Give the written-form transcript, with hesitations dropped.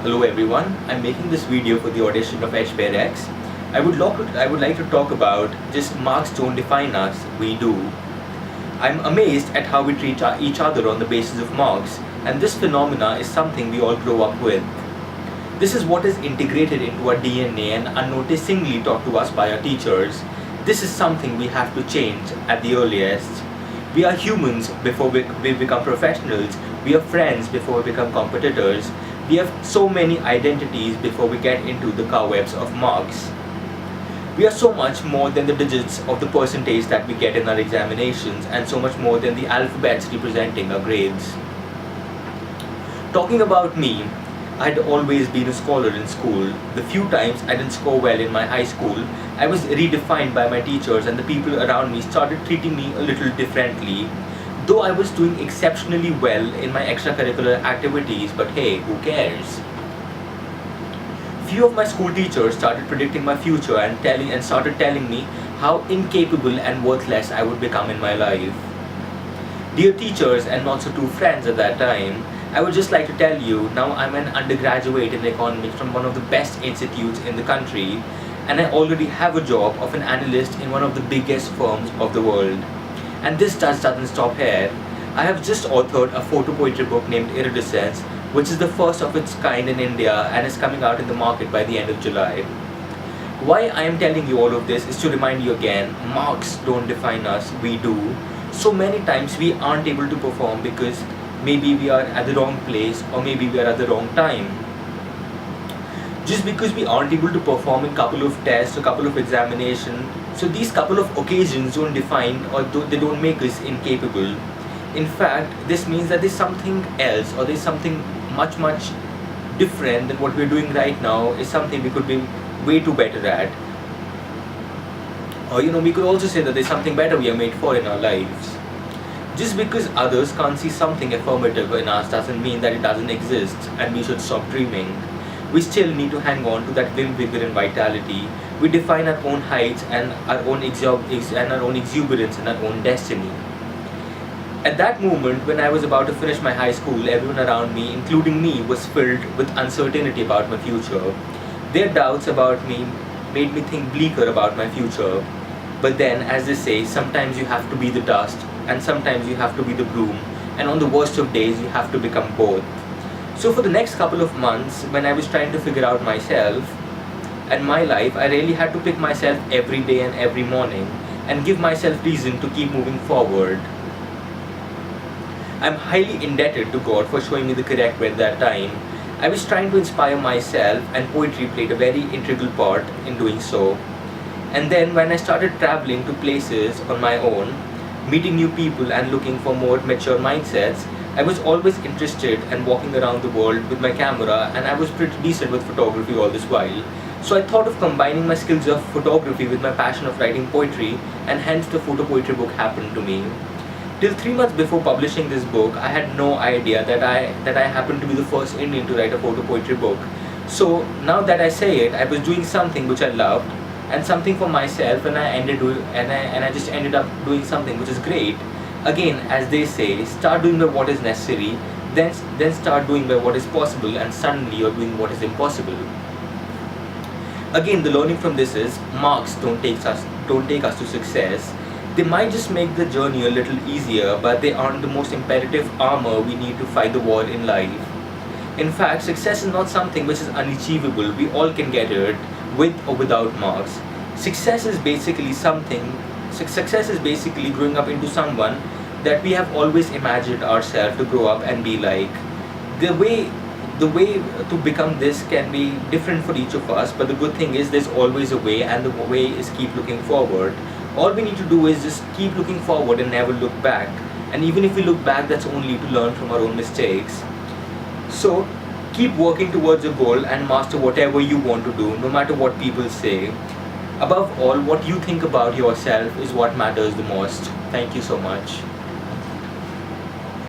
Hello everyone, I'm making this video for the audition of HPAIRx. I would like to talk about just marks don't define us, we do. I'm amazed at how we treat each other on the basis of marks, and this phenomena is something we all grow up with. This is what is integrated into our DNA and unnoticingly taught to us by our teachers. This is something we have to change at the earliest. We are humans before we become professionals. We are friends before we become competitors. We have so many identities before we get into the cobwebs of marks. We are so much more than the digits of the percentage that we get in our examinations, and so much more than the alphabets representing our grades. Talking about me, I'd always been a scholar in school. The few times I didn't score well in my high school, I was redefined by my teachers, and the people around me started treating me a little differently. Though I was doing exceptionally well in my extracurricular activities, but hey, who cares? Few of my school teachers started predicting my future and started telling me how incapable and worthless I would become in my life. Dear teachers and not so true friends at that time, I would just like to tell you, now I'm an undergraduate in economics from one of the best institutes in the country, and I already have a job of an analyst in one of the biggest firms of the world. And this doesn't stop here. I have just authored a photo poetry book named Iridescence, which is the first of its kind in India and is coming out in the market by the end of July. Why I am telling you all of this is to remind you again, marks don't define us, we do. So many times we aren't able to perform because maybe we are at the wrong place or maybe we are at the wrong time. Just because we aren't able to perform in couple of tests or couple of examinations, so these couple of occasions don't define or they don't make us incapable. In fact, this means that there's something else or there's something much different than what we're doing right now is something we could be way too better at. Or we could also say that there's something better we are made for in our lives. Just because others can't see something affirmative in us doesn't mean that it doesn't exist and we should stop dreaming. We still need to hang on to that vim, vigor and vitality. We define our own heights and our own exuberance and our own destiny. At that moment, when I was about to finish my high school, everyone around me, including me, was filled with uncertainty about my future. Their doubts about me made me think bleaker about my future. But then, as they say, sometimes you have to be the dust and sometimes you have to be the broom, and on the worst of days you have to become both. So for the next couple of months, when I was trying to figure out myself and my life, I really had to pick myself every day and every morning and give myself reason to keep moving forward. I'm highly indebted to God for showing me the correct way at that time. I was trying to inspire myself, and poetry played a very integral part in doing so. And then when I started traveling to places on my own, meeting new people and looking for more mature mindsets, I was always interested in walking around the world with my camera, and I was pretty decent with photography all this while. So I thought of combining my skills of photography with my passion of writing poetry, and hence the photo poetry book happened to me. Till 3 months before publishing this book, I had no idea that I happened to be the first Indian to write a photo poetry book. So now that I say it, I was doing something which I loved and something for myself, and I just ended up doing something which is great. Again, as they say, start doing by what is necessary, then start doing by what is possible, and suddenly you're doing what is impossible. Again, the learning from this is marks don't take us to success. They might just make the journey a little easier, but they aren't the most imperative armor we need to fight the war in life. In fact, success is not something which is unachievable. We all can get it, with or without marks. Success is basically growing up into someone that we have always imagined ourselves to grow up and be like. The way to become this can be different for each of us, but the good thing is there's always a way, and the way is keep looking forward. All we need to do is just keep looking forward and never look back. And even if we look back, that's only to learn from our own mistakes. So keep working towards a goal and master whatever you want to do, no matter what people say. Above all, what you think about yourself is what matters the most. Thank you so much.